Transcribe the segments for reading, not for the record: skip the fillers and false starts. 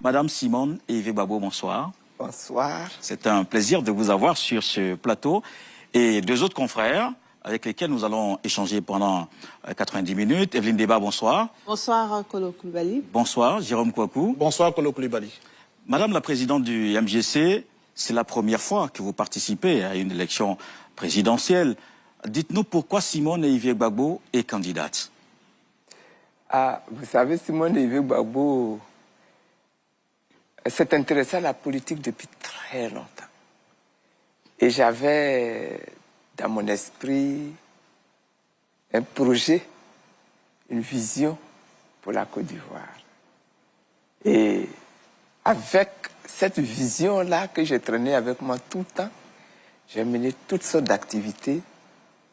Madame Simone et Yves Gbagbo, bonsoir. Bonsoir. C'est un plaisir de vous avoir sur ce plateau. Et deux autres confrères avec lesquels nous allons échanger pendant 90 minutes. Evelyne Deba, bonsoir. Bonsoir, Kolo Koulibaly. Bonsoir, Jérôme Kouakou. Bonsoir, Kolo Koulibaly. Madame la présidente du MJC, c'est la première fois que vous participez à une élection présidentielle. Dites-nous pourquoi Simone et Yves Gbagbo est candidate. Ah, vous savez, Simone et Yves Gbagbo s'est intéressé à la politique depuis très longtemps. Et j'avais dans mon esprit un projet, une vision pour la Côte d'Ivoire. Et avec cette vision-là que j'ai traînée avec moi tout le temps, j'ai mené toutes sortes d'activités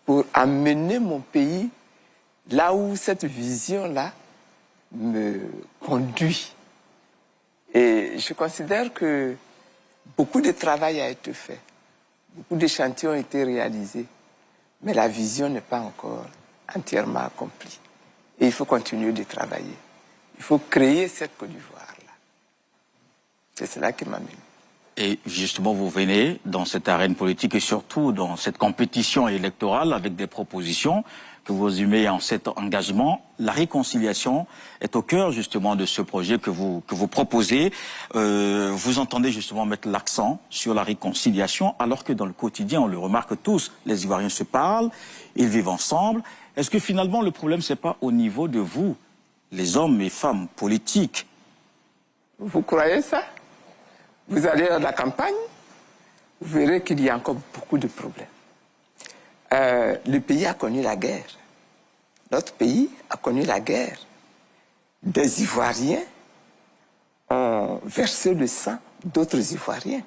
pour amener mon pays là où cette vision-là me conduit. Et je considère que beaucoup de travail a été fait, beaucoup de chantiers ont été réalisés, mais la vision n'est pas encore entièrement accomplie. Et il faut continuer de travailler. Il faut créer cette Côte d'Ivoire-là. C'est cela qui m'amène. Et justement, vous venez dans cette arène politique et surtout dans cette compétition électorale avec des propositions que vous résumez en cet engagement. La réconciliation est au cœur justement de ce projet que vous proposez. Vous entendez justement mettre l'accent sur la réconciliation alors que dans le quotidien, on le remarque tous, les Ivoiriens se parlent, ils vivent ensemble. Est-ce que finalement le problème c'est pas au niveau de vous, les hommes et femmes politiques? Vous croyez ça? Vous allez à la campagne, vous verrez qu'il y a encore beaucoup de problèmes. Le pays a connu la guerre. Notre pays a connu la guerre. Des Ivoiriens ont versé le sang d'autres Ivoiriens.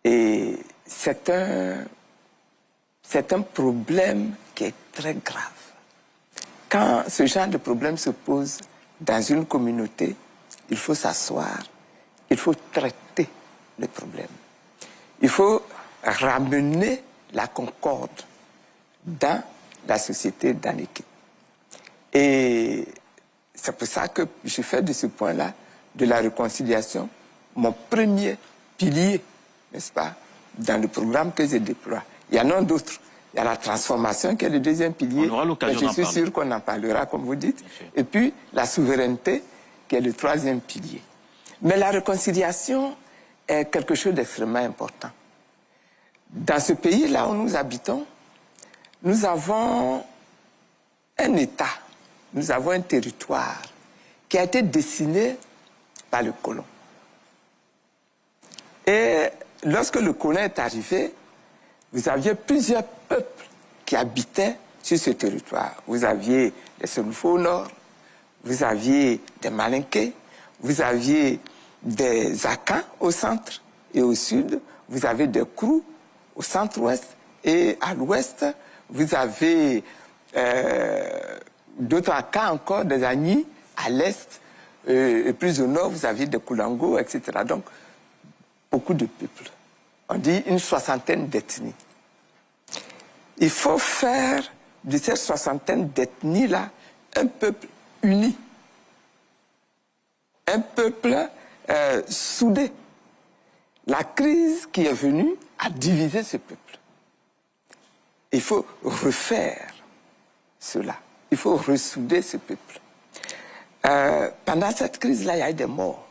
Et c'est un problème qui est très grave. Quand ce genre de problème se pose dans une communauté, il faut s'asseoir, il faut traiter le problème. Il faut ramener la concorde dans la société, dans l'équipe. Et c'est pour ça que je fais de ce point-là, de la réconciliation, mon premier pilier, n'est-ce pas, dans le programme que je déploie. Il y en a d'autres. Il y a la transformation qui est le deuxième pilier. On aura l'occasion je suis sûr qu'on en parlera, comme vous dites. Et puis, la souveraineté, qui est le troisième pilier. Mais la réconciliation est quelque chose d'extrêmement important. Dans ce pays-là où nous habitons, nous avons un État, nous avons un territoire qui a été dessiné par le colon. Et lorsque le colon est arrivé, vous aviez plusieurs peuples qui habitaient sur ce territoire. Vous aviez les Senufo au nord, vous aviez des Malinké, vous aviez des Akans au centre et au sud, vous avez des Krou au centre-ouest et à l'ouest, vous avez d'autres Akans encore, des Agnis à l'est, et plus au nord, vous aviez des Koulango, etc. Donc, beaucoup de peuples. On dit une soixantaine d'ethnies. Il faut faire de cette soixantaine d'ethnies-là un peuple uni. Un peuple soudé. La crise qui est venue a divisé ce peuple. Il faut refaire cela. Il faut ressouder ce peuple. Pendant cette crise-là, il y a eu des morts.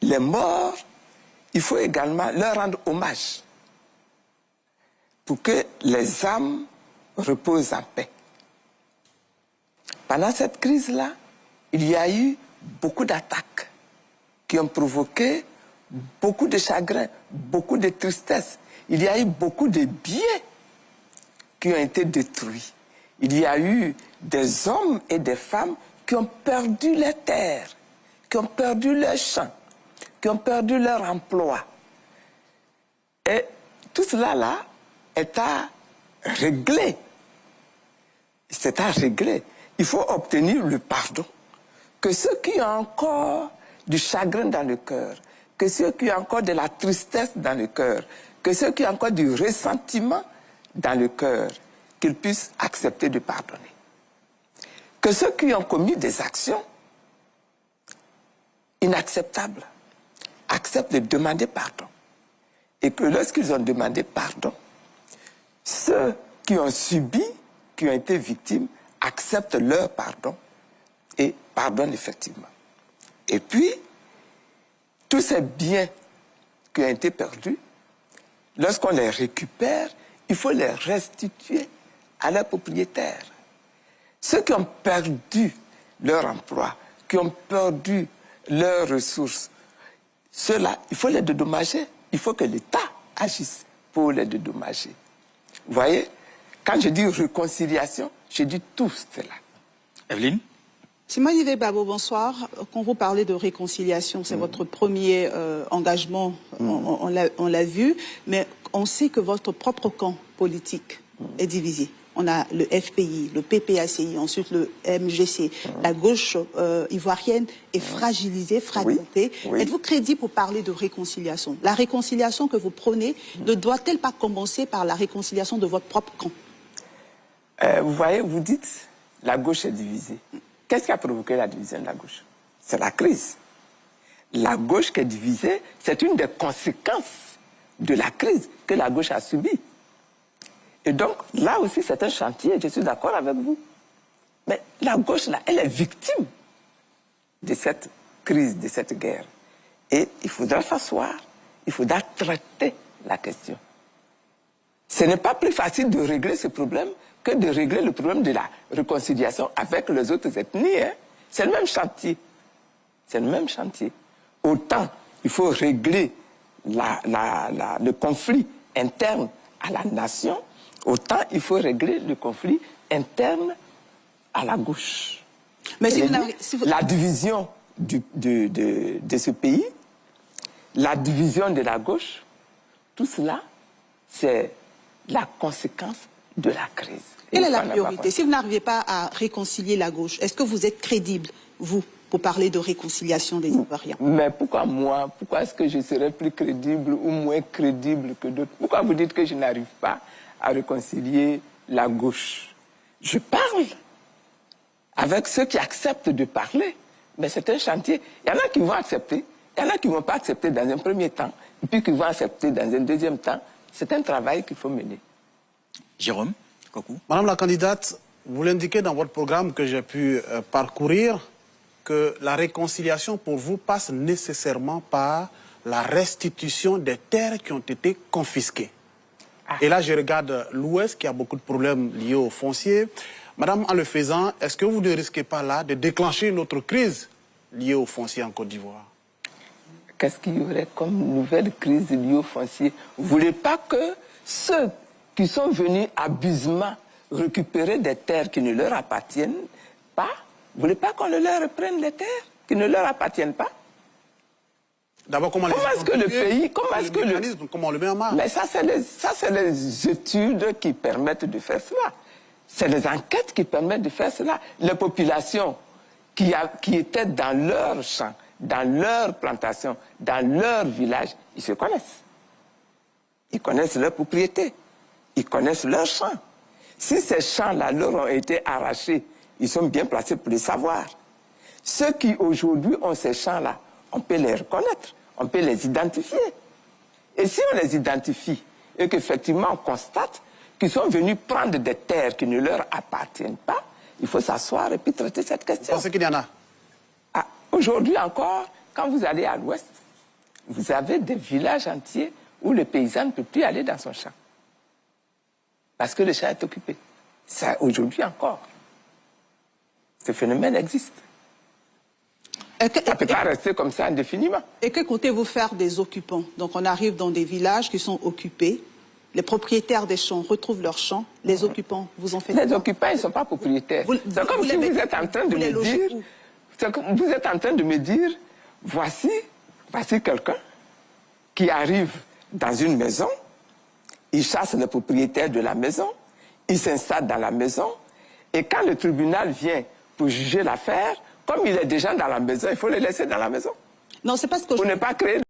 Les morts, il faut également leur rendre hommage pour que les âmes reposent en paix. Pendant cette crise-là, il y a eu beaucoup d'attaques qui ont provoqué beaucoup de chagrin, beaucoup de tristesse. Il y a eu beaucoup de biens qui ont été détruits. Il y a eu des hommes et des femmes qui ont perdu les terres, qui ont perdu leurs champs, qui ont perdu leur emploi. Et tout cela là est à régler. C'est à régler. Il faut obtenir le pardon. Que ceux qui ont encore du chagrin dans le cœur, que ceux qui ont encore de la tristesse dans le cœur, que ceux qui ont encore du ressentiment dans le cœur, qu'ils puissent accepter de pardonner. Que ceux qui ont commis des actions inacceptables acceptent de demander pardon. Et que lorsqu'ils ont demandé pardon, ceux qui ont subi, qui ont été victimes, acceptent leur pardon et pardonnent effectivement. Et puis, tous ces biens qui ont été perdus, lorsqu'on les récupère, il faut les restituer à leurs propriétaires. Ceux qui ont perdu leur emploi, qui ont perdu leurs ressources, ceux-là, il faut les dédommager. Il faut que l'État agisse pour les dédommager. Vous voyez, quand je dis réconciliation, je dis tout cela. Evelyne? Simone Yves Babo, bonsoir. Quand vous parlez de réconciliation, c'est votre premier engagement, on l'a vu, mais on sait que votre propre camp politique est divisé. On a le FPI, le PPACI, ensuite le MGC. La gauche ivoirienne est fragilisée, fragmentée. Oui. Êtes-vous crédible pour parler de réconciliation? La réconciliation que vous prônez ne doit-elle pas commencer par la réconciliation de votre propre camp? Vous voyez, vous dites, la gauche est divisée. Qu'est-ce qui a provoqué la division de la gauche? C'est la crise. La gauche qui est divisée, c'est une des conséquences de la crise que la gauche a subie. Et donc, là aussi, c'est un chantier, je suis d'accord avec vous. Mais la gauche, là, elle est victime de cette crise, de cette guerre. Et il faudra s'asseoir, il faudra traiter la question. Ce n'est pas plus facile de régler ce problème que de régler le problème de la réconciliation avec les autres ethnies. Hein. C'est le même chantier. C'est le même chantier. Autant il faut régler le conflit interne à la nation, autant il faut régler le conflit interne à la gauche. Mais la division de ce pays, la division de la gauche, tout cela, c'est la conséquence de la crise. Quelle est la priorité? Si vous n'arrivez pas à réconcilier la gauche, est-ce que vous êtes crédible, vous, pour parler de réconciliation des Ivoiriens? Mais pourquoi moi? Pourquoi est-ce que je serais plus crédible ou moins crédible que d'autres? Pourquoi vous dites que je n'arrive pas à réconcilier la gauche? Je parle avec ceux qui acceptent de parler, mais c'est un chantier. Il y en a qui vont accepter, il y en a qui ne vont pas accepter dans un premier temps, et puis qui vont accepter dans un deuxième temps. C'est un travail qu'il faut mener. Jérôme Kokou. Madame la candidate, vous l'indiquez dans votre programme que j'ai pu parcourir, que la réconciliation pour vous passe nécessairement par la restitution des terres qui ont été confisquées. Et là, je regarde l'Ouest qui a beaucoup de problèmes liés au foncier. Madame, en le faisant, est-ce que vous ne risquez pas là de déclencher une autre crise liée au foncier en Côte d'Ivoire? Qu'est-ce qu'il y aurait comme nouvelle crise liée au foncier? Vous ne voulez pas que ceux qui sont venus abusivement récupérer des terres qui ne leur appartiennent pas, vous ne voulez pas qu'on leur reprenne les terres qui ne leur appartiennent pas? D'abord, comment est-ce que le pays, comment on le met en marche? Mais ça, c'est les études qui permettent de faire cela. C'est les enquêtes qui permettent de faire cela. Les populations qui étaient dans leurs champs, dans leurs plantations, dans leurs villages, ils se connaissent. Ils connaissent leurs propriétés. Ils connaissent leurs champs. Si ces champs-là leur ont été arrachés, ils sont bien placés pour le savoir. Ceux qui aujourd'hui ont ces champs-là, on peut les reconnaître, on peut les identifier. Et si on les identifie et qu'effectivement on constate qu'ils sont venus prendre des terres qui ne leur appartiennent pas, il faut s'asseoir et puis traiter cette question. Vous pensez qu'il y en a? Aujourd'hui encore, quand vous allez à l'ouest, vous avez des villages entiers où le paysan ne peut plus aller dans son champ. Parce que le champ est occupé. Ça, aujourd'hui encore. Ce phénomène existe. Ça ne peut pas rester comme ça indéfiniment. Et que comptez-vous faire des occupants? Donc on arrive dans des villages qui sont occupés. Les propriétaires des champs retrouvent leurs champs. Les occupants, vous en faites quoi? Les occupants, ils ne sont pas propriétaires. C'est comme si vous êtes en train de me dire... Vous êtes en train de me dire, voici quelqu'un qui arrive dans une maison, il chasse le propriétaire de la maison, il s'installe dans la maison, et quand le tribunal vient pour juger l'affaire, comme il est déjà dans la maison, il faut le laisser dans la maison. Non, c'est parce que pour ne pas créer